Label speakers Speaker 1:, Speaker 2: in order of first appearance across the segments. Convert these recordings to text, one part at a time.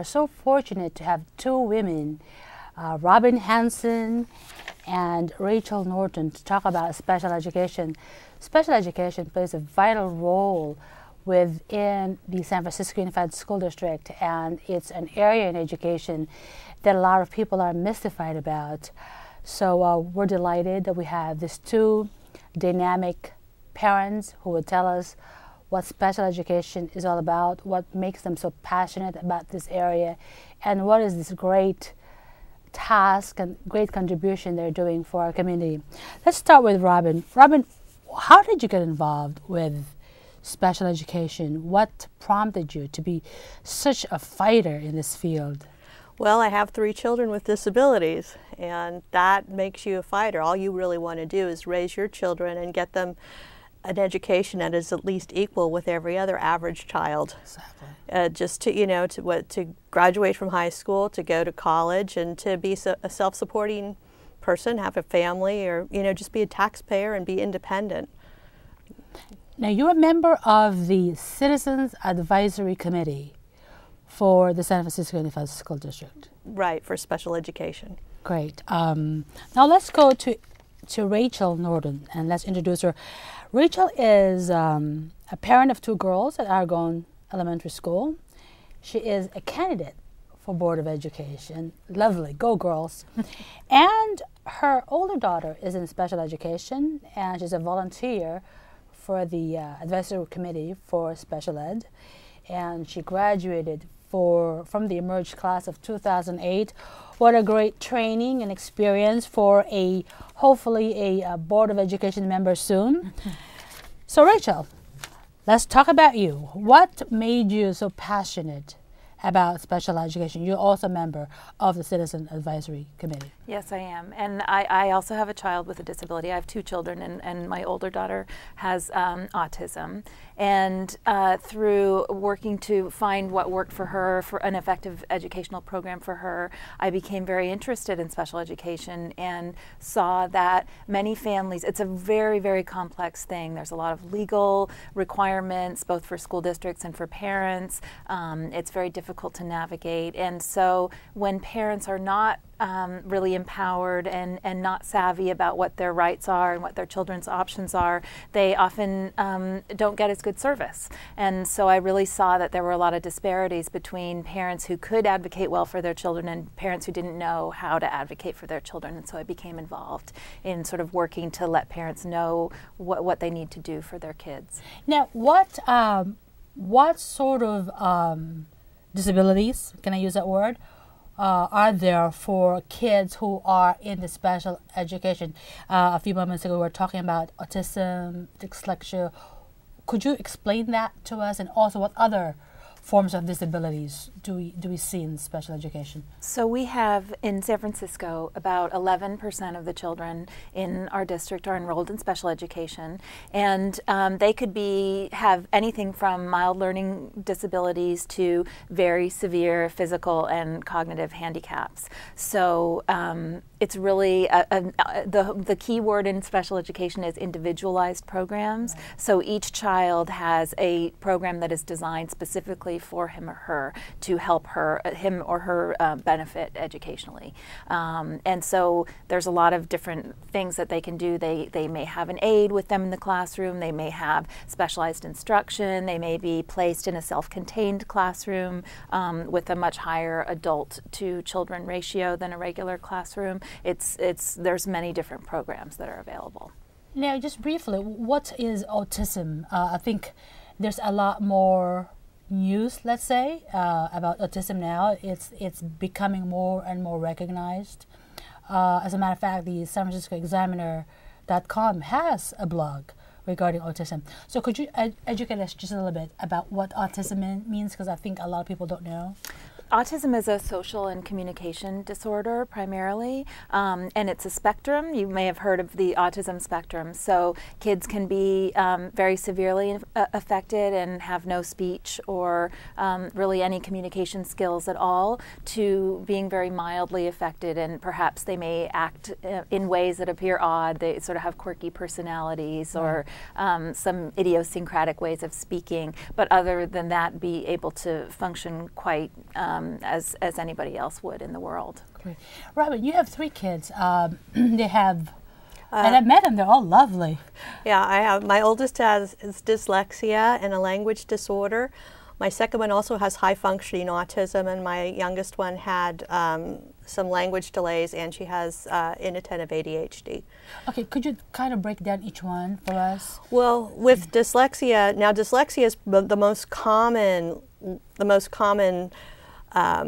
Speaker 1: are so fortunate to have two women, Robin Hansen and Rachel Norton, to talk about special education. Special education plays a vital role within the San Francisco Unified School District, and it's an area in education that a lot of people are mystified about. So we're delighted that we have these two dynamic parents who will tell us what special education is all about, what makes them so passionate about this area, and what is this great task and great contribution they're doing for our community. Let's start with Robin. Robin, how did you get involved with special education? What prompted you to be such a fighter in this field?
Speaker 2: Well, I have 3 children with disabilities, and that makes you a fighter. All you really want to do is raise your children and get them an education that is at least equal with every other average child.
Speaker 1: Exactly.
Speaker 2: Just to, to graduate from high school, to go to college, and to be a self-supporting person, have a family, or, just be a taxpayer and be independent.
Speaker 1: Now, you're a member of the Citizens Advisory Committee for the San Francisco Unified School District.
Speaker 2: Right, for special education.
Speaker 1: Great. Now let's go to Rachel Norton, and let's introduce her. Rachel is a parent of 2 girls at Argonne Elementary School. She is a candidate for Board of Education. Lovely, go girls. And her older daughter is in special education, and she's a volunteer for the Advisory Committee for Special Ed. And she graduated from the Emerge class of 2008. What a great training and experience for hopefully a Board of Education member soon. So Rachel, let's talk about you. What made you so passionate about special education? You're also a member of the Citizen Advisory Committee.
Speaker 3: Yes, I am. And I also have a child with a disability. I have 2 children, and my older daughter has autism. And through working to find what worked for her, for an effective educational program for her, I became very interested in special education and saw that many families, it's a very, very complex thing. There's a lot of legal requirements, both for school districts and for parents. It's very difficult to navigate. And so when parents are not really empowered and not savvy about what their rights are and what their children's options are, they often don't get as good service. And so I really saw that there were a lot of disparities between parents who could advocate well for their children and parents who didn't know how to advocate for their children. And so I became involved in sort of working to let parents know what they need to do for their kids.
Speaker 1: Now, what sort of disabilities, can I use that word, are there for kids who are in the special education? A few moments ago we were talking about autism, dyslexia. Could you explain that to us, and also what other forms of disabilities do we see in special education? So
Speaker 3: we have in San Francisco about 11% of the children in our district are enrolled in special education, and they could have anything from mild learning disabilities to very severe physical and cognitive handicaps. So it's really the key word in special education is individualized programs. Right. So each child has a program that is designed specifically for him or her to help him or her benefit educationally. And so there's a lot of different things that they can do. They may have an aide with them in the classroom. They may have specialized instruction. They may be placed in a self-contained classroom with a much higher adult to children ratio than a regular classroom. There's many different programs that are available.
Speaker 1: Now, just briefly, what is autism? I think there's a lot more news, let's say, about autism now. It's becoming more and more recognized. As a matter of fact, the San Francisco Examiner.com has a blog regarding autism. So could you educate us just a little bit about what autism means? Because I think a lot of people don't know.
Speaker 3: Autism is a social and communication disorder primarily, and it's a spectrum. You may have heard of the autism spectrum. So kids can be very severely affected and have no speech or really any communication skills at all, to being very mildly affected, and perhaps they may act in ways that appear odd. They sort of have quirky personalities or some idiosyncratic ways of speaking, but other than that be able to function quite as anybody else would in the world.
Speaker 1: Great. Robin, you have 3 kids. They have, and I met them, they're all lovely.
Speaker 2: Yeah, I have, my oldest has dyslexia and a language disorder. My second one also has high functioning autism, and my youngest one had some language delays, and she has inattentive ADHD.
Speaker 1: Okay, could you kind of break down each one for us?
Speaker 2: Well, with dyslexia, now dyslexia is the most common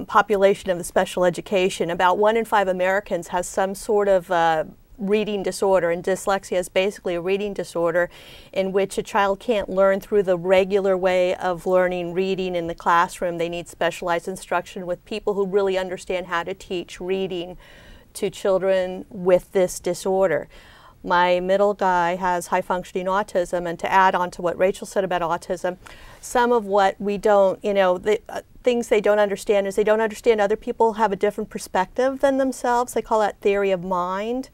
Speaker 2: population of the special education. About 1 in 5 Americans has some sort of reading disorder, and dyslexia is basically a reading disorder in which a child can't learn through the regular way of learning reading in the classroom. They need specialized instruction with people who really understand how to teach reading to children with this disorder. My middle guy has high functioning autism, and to add on to what Rachel said about autism, some of what we don't, things they don't understand is they don't understand other people have a different perspective than themselves. They call that theory of mind.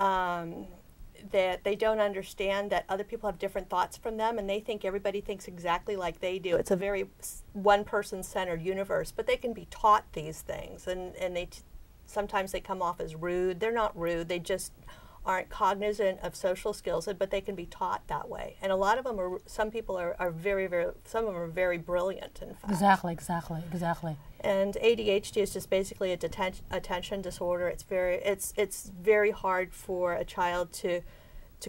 Speaker 2: That they don't understand that other people have different thoughts from them, and they think everybody thinks exactly like they do. It's a very one-person-centered universe, but they can be taught these things, and sometimes they come off as rude. They're not rude, they just aren't cognizant of social skills, but they can be taught that way. And a lot of them are, some people are very, some of them are very brilliant, in fact.
Speaker 1: Exactly.
Speaker 2: And ADHD is just basically a attention disorder. It's very hard for a child to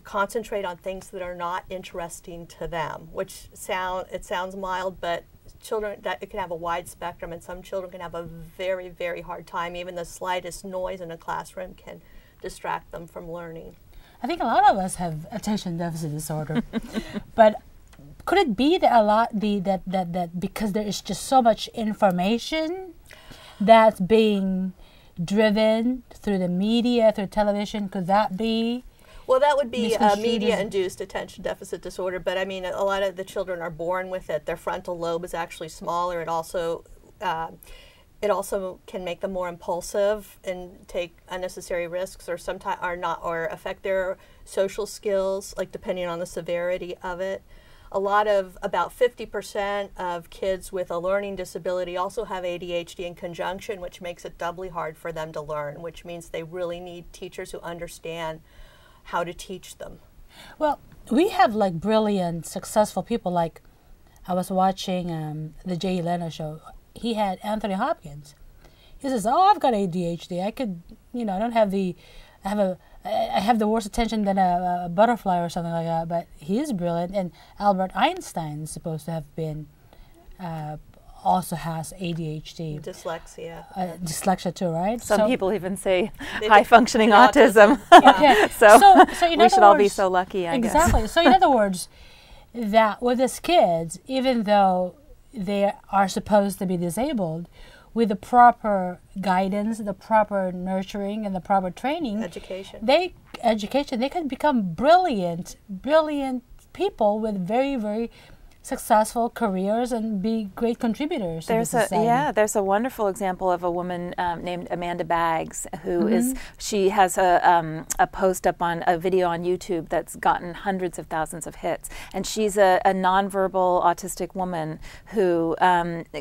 Speaker 2: concentrate on things that are not interesting to them, which sounds mild, but children, that it can have a wide spectrum, and some children can have a very, very hard time. Even the slightest noise in a classroom can distract them from learning.
Speaker 1: I think a lot of us have attention deficit disorder, but could it be that that because there is just so much information that's being driven through the media, through television, could that be?
Speaker 2: Well, that would be media-induced attention deficit disorder, but I mean, a lot of the children are born with it. Their frontal lobe is actually smaller. It also can make them more impulsive and take unnecessary risks, or sometimes or affect their social skills, like depending on the severity of it. About 50% of kids with a learning disability also have ADHD in conjunction, which makes it doubly hard for them to learn, which means they really need teachers who understand how to teach them. Well,
Speaker 1: we have like brilliant, successful people. Like I was watching the Jay Leno show. He had Anthony Hopkins. He says, "Oh, I've got ADHD. I could, I have the worst attention than a butterfly or something like that." But he is brilliant. And Albert Einstein is supposed to have been, also has ADHD. Dyslexia too, right?
Speaker 3: Some people even say high-functioning autism.
Speaker 1: Okay.
Speaker 3: so
Speaker 1: in
Speaker 3: we should all be so lucky, I guess.
Speaker 1: Exactly. So in other words, that with these kids, even though they are supposed to be disabled, with the proper guidance, the proper nurturing, and the proper training, they can become brilliant people with very, very successful careers and be great contributors to society.
Speaker 3: There's a wonderful example of a woman named Amanda Baggs, who she has a post up on a video on YouTube that's gotten hundreds of thousands of hits, and she's a nonverbal autistic woman who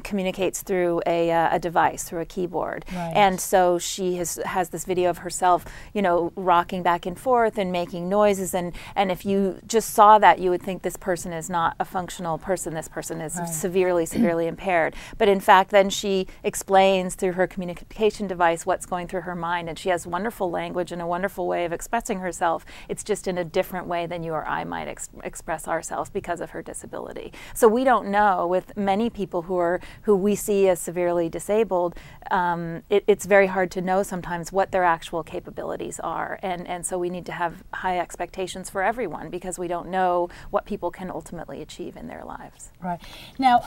Speaker 3: communicates through a device, through a keyboard.
Speaker 1: Right.
Speaker 3: And so she has this video of herself, rocking back and forth and making noises, and if you just saw that, you would think this person is not a functional person. This person is severely impaired. But in fact, then she explains through her communication device what's going through her mind, and she has wonderful language and a wonderful way of expressing herself. It's just in a different way than you or I might express ourselves because of her disability. So we don't know, with many people who we see as severely disabled, it's very hard to know sometimes what their actual capabilities are, and so we need to have high expectations for everyone, because we don't know what people can ultimately achieve in their lives.
Speaker 1: Right. Now,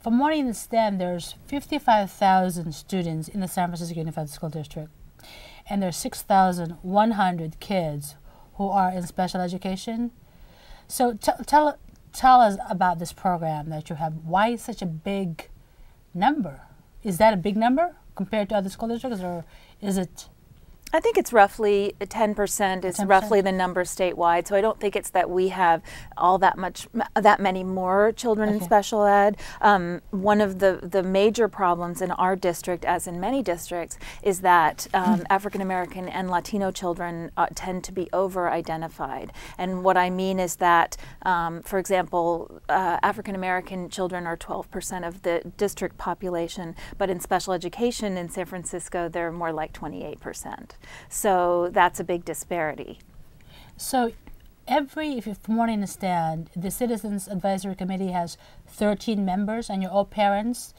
Speaker 1: from what I understand, there's 55,000 students in the San Francisco Unified School District, and there's 6,100 kids who are in special education. So tell us about this program that you have. Why such a big number? Is that a big number compared to other school districts, or is it?
Speaker 3: I think it's roughly 10% is
Speaker 1: 10%.
Speaker 3: roughly the number statewide. So I don't think it's that we have that many more children in special ed. One of the major problems in our district, as in many districts, is that African American and Latino children tend to be over-identified. And what I mean is that, for example, African American children are 12% of the district population, but in special education in San Francisco, they're more like 28%. So that's a big disparity.
Speaker 1: So if from what I understand, the Citizens Advisory Committee has 13 members, and you're all parents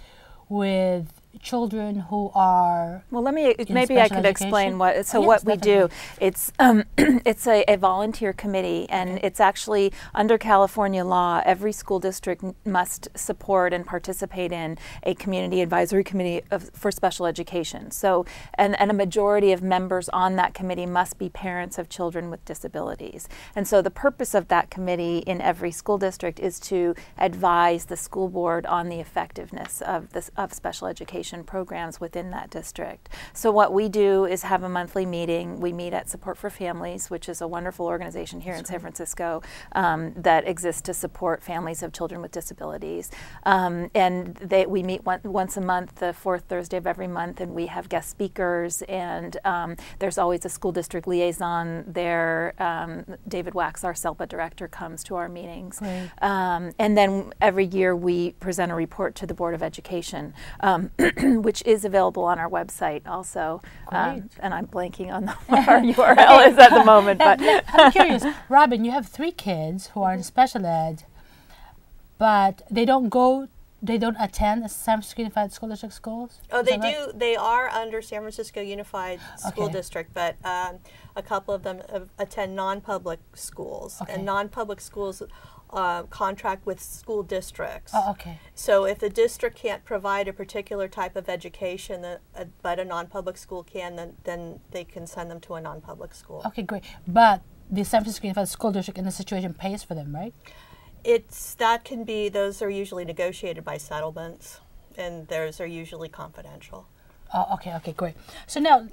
Speaker 1: with children who are
Speaker 3: maybe I could explain what we do. It's it's a volunteer committee, and it's actually under California law, every school district must support and participate in a community advisory committee for special education. So and a majority of members on that committee must be parents of children with disabilities. And so the purpose of that committee in every school district is to advise the school board on the effectiveness of special education programs within that district. So what we do is have a monthly meeting. We meet at Support for Families, which is a wonderful organization here in San Francisco that exists to support families of children with disabilities. And we meet once a month, the fourth Thursday of every month, and we have guest speakers, and there's always a school district liaison there. David Wax, our SELPA director, comes to our meetings. And then every year we present a report to the Board of Education, which is available on our website also. And I'm blanking on what our URL is at the moment. But
Speaker 1: I'm curious, Robin, you have 3 kids who are in special ed, but they don't attend San Francisco Unified School District schools?
Speaker 2: Oh, they do. They are under San Francisco Unified School District, but a couple of them attend non-public schools. And non-public schools contract with school districts. So if the district can't provide a particular type of education, but a non-public school can, then they can send them to a non-public school.
Speaker 1: Okay, great. But the San Francisco Unified School District in this situation pays for them, right?
Speaker 2: Those are usually negotiated by settlements, and those are usually confidential.
Speaker 1: Oh, okay, great. So now,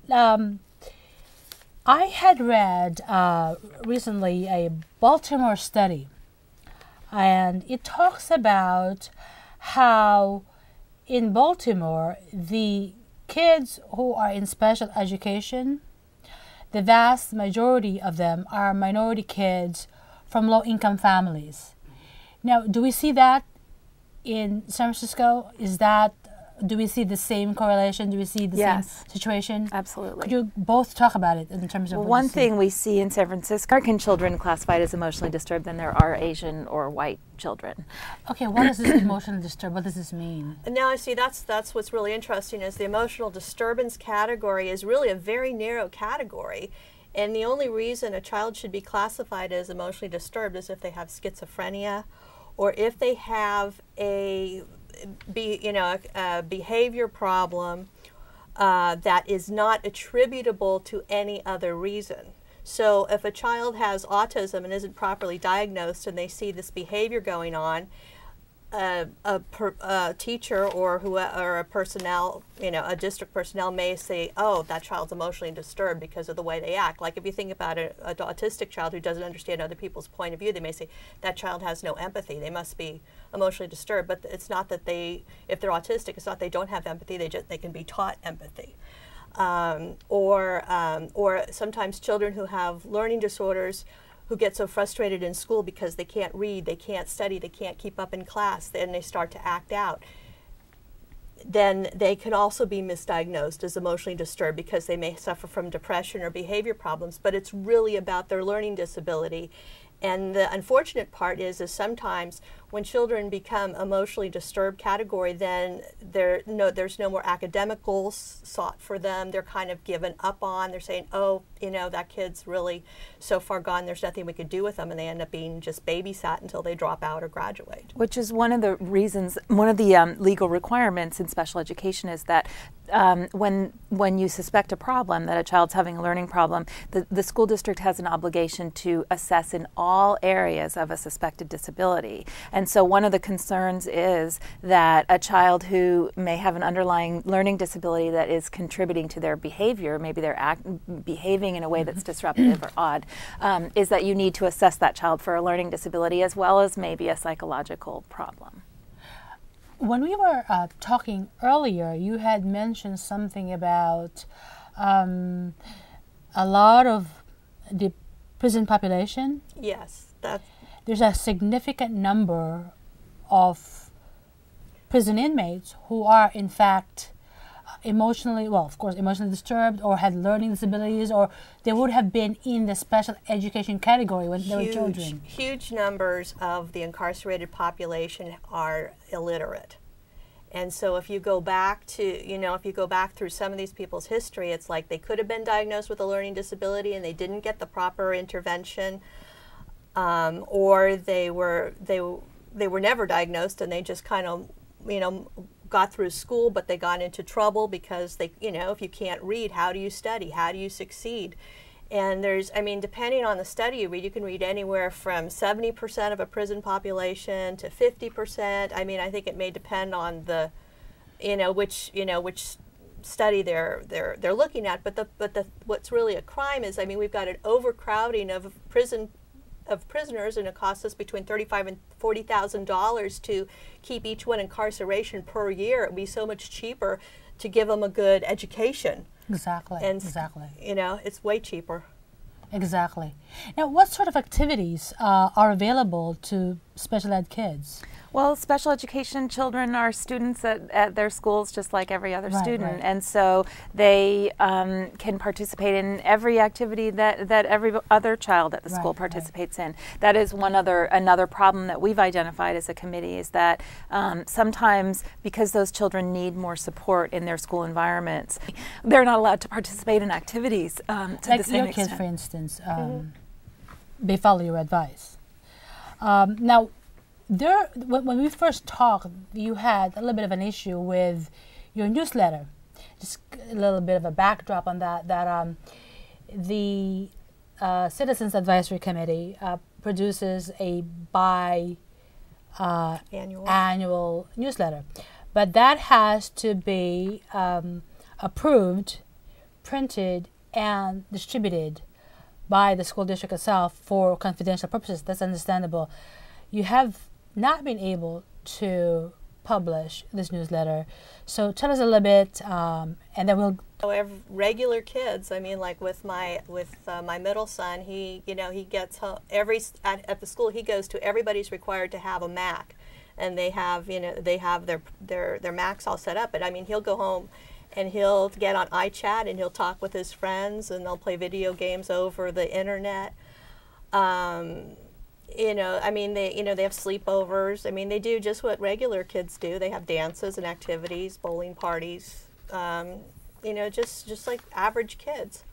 Speaker 1: I had read recently a Baltimore study, and it talks about how in Baltimore, the kids who are in special education, the vast majority of them are minority kids from low-income families. Now, do we see that in San Francisco? Do we see the same correlation? Do we see the same situation?
Speaker 3: Absolutely.
Speaker 1: Could you both talk about it in terms of
Speaker 3: one thing we see in San Francisco, American children classified as emotionally disturbed than there are Asian or white children.
Speaker 1: Okay, what is this emotionally disturbed? What does this mean?
Speaker 2: Now, I see that's what's really interesting is the emotional disturbance category is really a very narrow category. And the only reason a child should be classified as emotionally disturbed is if they have schizophrenia, or if they have a behavior problem that is not attributable to any other reason. So if a child has autism and isn't properly diagnosed and they see this behavior going on, a teacher or a personnel, a district personnel may say, oh, that child's emotionally disturbed because of the way they act. Like if you think about an autistic child who doesn't understand other people's point of view, they may say, that child has no empathy. They must be emotionally disturbed. But it's not that if they're autistic, it's not they don't have empathy. They can be taught empathy. Or sometimes children who have learning disorders who get so frustrated in school because they can't read, they can't study, they can't keep up in class, then they start to act out. Then they can also be misdiagnosed as emotionally disturbed because they may suffer from depression or behavior problems, but it's really about their learning disability. And the unfortunate part is sometimes when children become emotionally disturbed category, then there's no more academic goals sought for them. They're kind of given up on. They're saying, oh, that kid's really so far gone, there's nothing we could do with them, and they end up being just babysat until they drop out or graduate.
Speaker 3: Which is one of the reasons, one of the legal requirements in special education is that when you suspect a problem, that a child's having a learning problem, the school district has an obligation to assess in all areas of a suspected disability. And And so one of the concerns is that a child who may have an underlying learning disability that is contributing to their behavior, maybe they're behaving in a way that's disruptive or odd, is that you need to assess that child for a learning disability as well as maybe a psychological problem.
Speaker 1: When we were talking earlier, you had mentioned something about a lot of the prison population.
Speaker 2: Yes,
Speaker 1: there's a significant number of prison inmates who are in fact emotionally disturbed or had learning disabilities, or they would have been in the special education category when they were children.
Speaker 2: Huge numbers of the incarcerated population are illiterate. And so if you go back through some of these people's history, it's like they could have been diagnosed with a learning disability and they didn't get the proper intervention, or they were never diagnosed and they just kind of, got through school, but they got into trouble because they, if you can't read, how do you study? How do you succeed? And depending on the study you read, you can read anywhere from 70% of a prison population to 50%. I think it may depend on the, which study they're looking at. But what's really a crime is, we've got an overcrowding of prisoners, and it costs us between $35,000 and $40,000 to keep each one in incarceration per year. It would be so much cheaper to give them a good education.
Speaker 1: Exactly. Exactly.
Speaker 2: It's way cheaper.
Speaker 1: Exactly. Now, what sort of activities are available to special ed kids?
Speaker 3: Well, special education children are students at their schools just like every other student.
Speaker 1: Right.
Speaker 3: And so they can participate in every activity that every other child at the school participates in. That is another problem that we've identified as a committee, is that sometimes because those children need more support in their school environments, they're not allowed to participate in activities to the same extent.
Speaker 1: Like your kids, for instance, they follow your advice. Now, when we first talked, you had a little bit of an issue with your newsletter. Just a little bit of a backdrop on that. The Citizens Advisory Committee produces a annual newsletter, but that has to be approved, printed, and distributed by the school district itself for confidential purposes. That's understandable. You have not been able to publish this newsletter, so tell us a little bit, and then we'll.
Speaker 2: Regular kids. Like with my middle son, he gets home at the school he goes to. Everybody's required to have a Mac, and they have their Macs all set up. But he'll go home and he'll get on iChat and he'll talk with his friends and they'll play video games over the internet. They have sleepovers. They do just what regular kids do. They have dances and activities, bowling parties, just like average kids.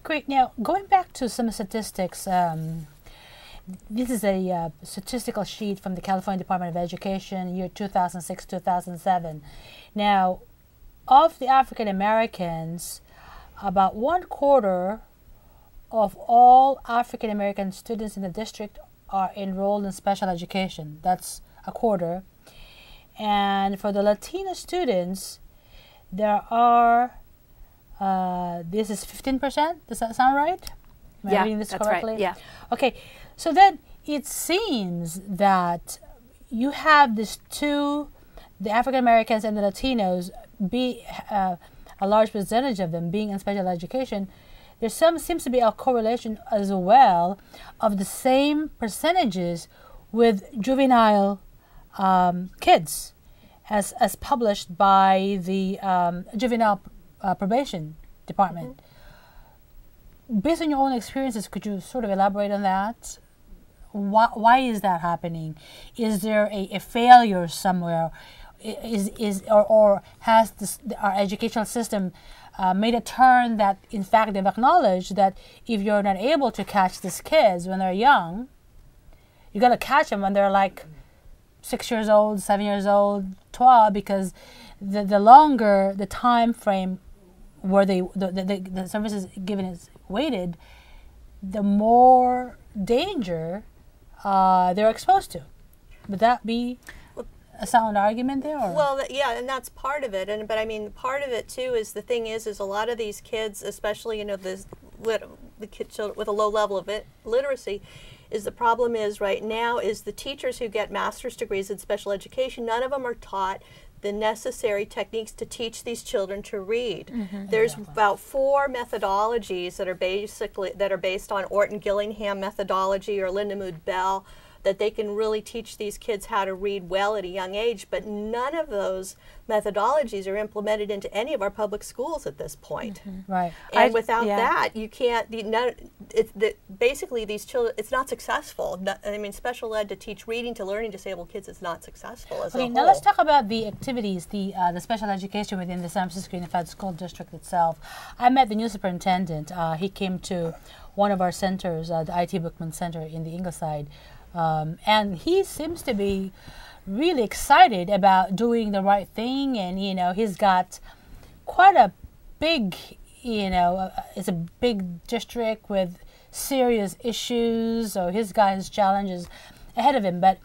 Speaker 1: Great. Now, going back to some statistics, this is a statistical sheet from the California Department of Education, year 2006-2007. Now, of the African Americans, about 1/4 of all African American students in the district are enrolled in special education. That's 1/4. And for the Latino students, there are, this is 15%. Does that sound right? Am I reading this correctly?
Speaker 3: Right. Yeah.
Speaker 1: Okay. So then it seems that you have these two, the African Americans and the Latinos, a large percentage of them being in special education. There seems to be a correlation as well of the same percentages with juvenile kids, as published by the Juvenile Probation Department. Based on your own experiences, could you sort of elaborate on that? Why is that happening? Is there a failure somewhere? Or has our educational system made a turn that, in fact, they've acknowledged that if you're not able to catch these kids when they're young, you got to catch them when they're like 6 years old, 7 years old, 12, because the longer the time frame where the services given is weighted, the more danger they're exposed to. would that be a sound argument there? Or?
Speaker 2: Well, yeah, and that's part of it. But I mean, part of it too is the thing is a lot of these kids, especially the children with a low level of literacy, is the problem is right now is the teachers who get master's degrees in special education, none of them are taught the necessary techniques to teach these children to read. There's about 4 methodologies that are based on Orton Gillingham methodology or Lindemood Bell, that they can really teach these kids how to read well at a young age, but none of those methodologies are implemented into any of our public schools at this point.
Speaker 1: Right.
Speaker 2: And without that, you can't, basically these children, it's not successful. I mean, special ed to teach reading to learning disabled kids is not successful as a whole.
Speaker 1: Now let's talk about the activities, the special education within the San Francisco Unified School District itself. I met the new superintendent. He came to one of our centers, the IT Bookman Center in the Ingleside, and he seems to be really excited about doing the right thing, and he's got quite a big, it's a big district with serious issues, so he's got his challenges ahead of him. But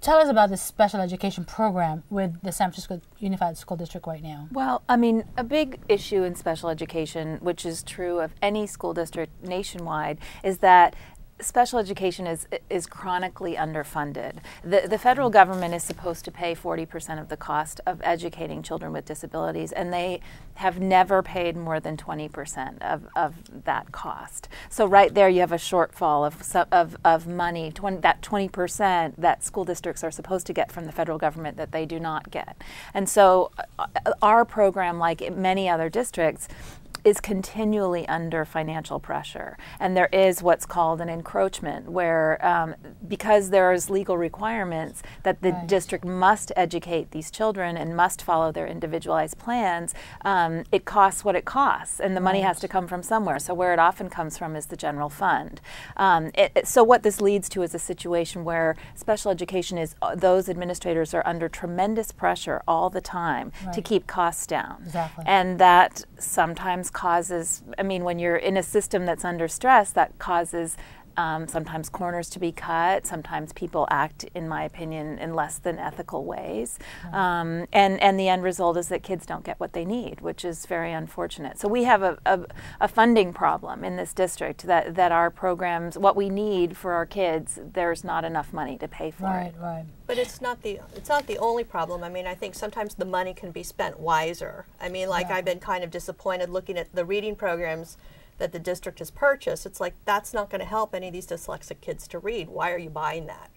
Speaker 1: tell us about this special education program with the San Francisco Unified School District right now.
Speaker 3: Well, I mean, a big issue in special education, which is true of any school district nationwide, is that special education is chronically underfunded. The federal government is supposed to pay 40% of the cost of educating children with disabilities, and they have never paid more than 20% of that cost. So right there you have a shortfall of money, that 20% that school districts are supposed to get from the federal government that they do not get. And so our program, like many other districts, is continually under financial pressure. And there is what's called an encroachment where because there's legal requirements that the district must educate these children and must follow their individualized plans, it costs what it costs, and the money has to come from somewhere. So where it often comes from is the general fund. So what this leads to is a situation where special education is, those administrators are under tremendous pressure all the time to keep costs down.
Speaker 1: Exactly.
Speaker 3: And that sometimes causes, I mean, when you're in a system that's under stress, that causes sometimes corners to be cut. Sometimes people act, in my opinion, in less than ethical ways. And the end result is that kids don't get what they need, which is very unfortunate. So we have a funding problem in this district that our programs, what we need for our kids, there's not enough money to pay for it.
Speaker 1: Right.
Speaker 2: But it's not the only problem. I mean, I think sometimes the money can be spent wiser. I mean, like I've been kind of disappointed looking at the reading programs that the district has purchased. It's like, that's not going to help any of these dyslexic kids to read. Why are you buying that?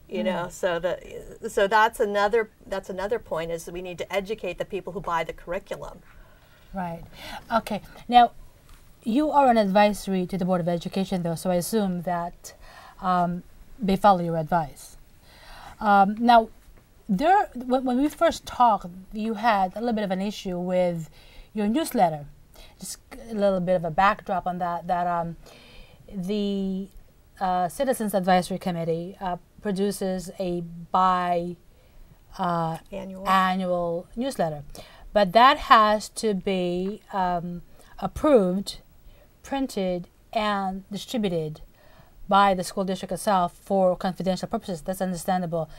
Speaker 2: You know, so that's another point, is that we need to educate the people who buy the curriculum.
Speaker 1: Right. Okay. Now, you are an advisory to the Board of Education, though, so I assume that they follow your advice. Now, when we first talked, you had a little bit of an issue with your newsletter. Just a little bit of a backdrop on that the Citizens Advisory Committee produces a annual newsletter, but that has to be approved, printed, and distributed by the school district itself for confidential purposes. That's understandable.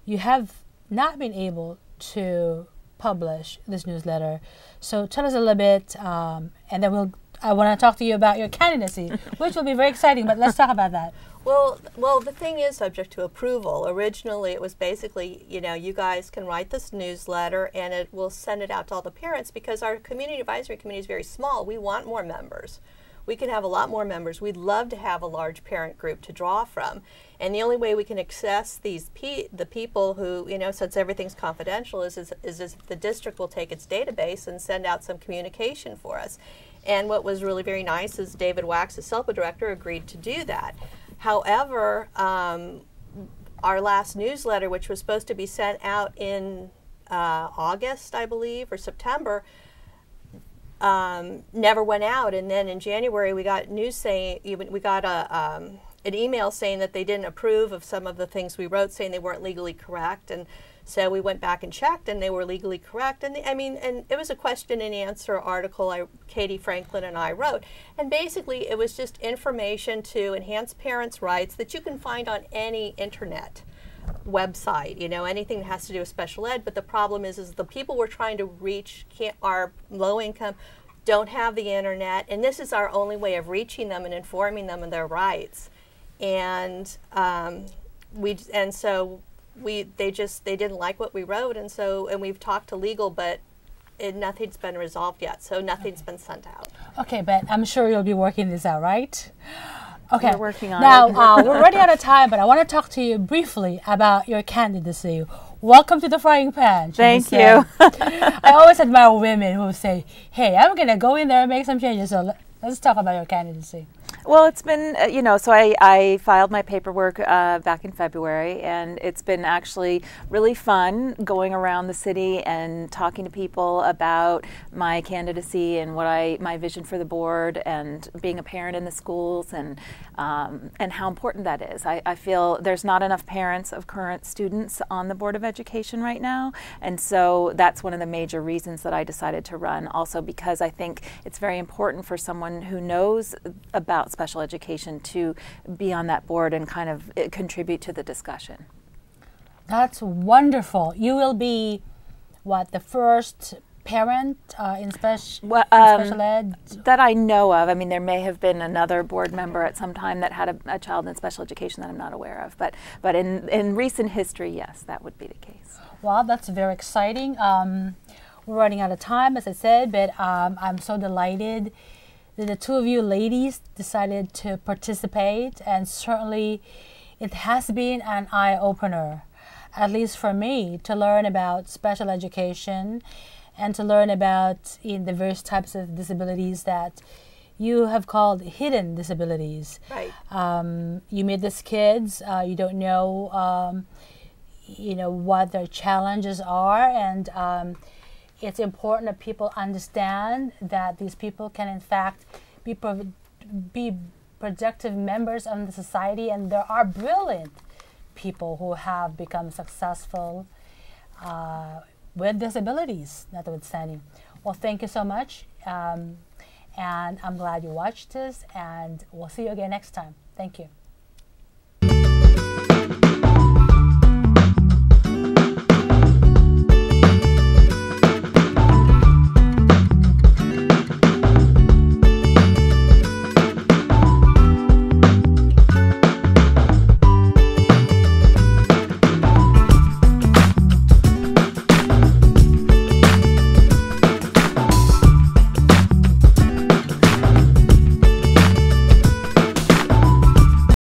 Speaker 1: You have not been able to publish this newsletter, so tell us a little bit, and then I want to talk to you about your candidacy, which will be very exciting, but let's talk about that.
Speaker 2: Well, the thing is subject to approval. Originally, it was basically, you guys can write this newsletter and it will send it out to all the parents, because our community advisory committee is very small. We want more members. We can have a lot more members. We'd love to have a large parent group to draw from. And the only way we can access the people who, since everything's confidential, is the district will take its database and send out some communication for us. And what was really very nice is David Wax, the SELPA director, agreed to do that. However, our last newsletter, which was supposed to be sent out in August, I believe, or September, never went out. And then in January, we got news saying, we got an email saying that they didn't approve of some of the things we wrote, saying they weren't legally correct. And so we went back and checked, and they were legally correct. And and it was a question and answer article Katie Franklin and I wrote. And basically, it was just information to enhance parents' rights that you can find on any internet website, you know, anything that has to do with special ed. But the problem is the people we're trying to reach are low income, don't have the internet, and this is our only way of reaching them and informing them of their rights. And they didn't like what we wrote, and we've talked to legal, but nothing's been resolved yet, so nothing's been sent out.
Speaker 1: Okay, but I'm sure you'll be working this out, right? Okay.
Speaker 3: We're working on
Speaker 1: now,
Speaker 3: it.
Speaker 1: We're running out of time, but I want to talk to you briefly about your candidacy. Welcome to the frying pan.
Speaker 3: Thank you.
Speaker 1: I always admire women who say, hey, I'm going to go in there and make some changes. So let's talk about your candidacy.
Speaker 3: Well, it's been, so I filed my paperwork back in February, and it's been actually really fun going around the city and talking to people about my candidacy and my vision for the board, and being a parent in the schools, and how important that is. I feel there's not enough parents of current students on the Board of Education right now, and so that's one of the major reasons that I decided to run. Also because I think it's very important for someone who knows about special education to be on that board and kind of contribute to the discussion.
Speaker 1: That's wonderful. You will be, the first parent in special ed?
Speaker 3: That I know of. I mean, there may have been another board member at some time that had a child in special education that I'm not aware of. But in recent history, yes, that would be the case.
Speaker 1: Well, that's very exciting. We're running out of time, as I said, but I'm so delighted that the two of you ladies decided to participate, and certainly it has been an eye-opener, at least for me, to learn about special education and to learn about the various types of disabilities that you have called hidden disabilities.
Speaker 2: Right.
Speaker 1: You meet these kids, you don't know, what their challenges are, and it's important that people understand that these people can, in fact, be productive members of the society, and there are brilliant people who have become successful with disabilities, notwithstanding. Well, thank you so much, and I'm glad you watched this, and we'll see you again next time. Thank you.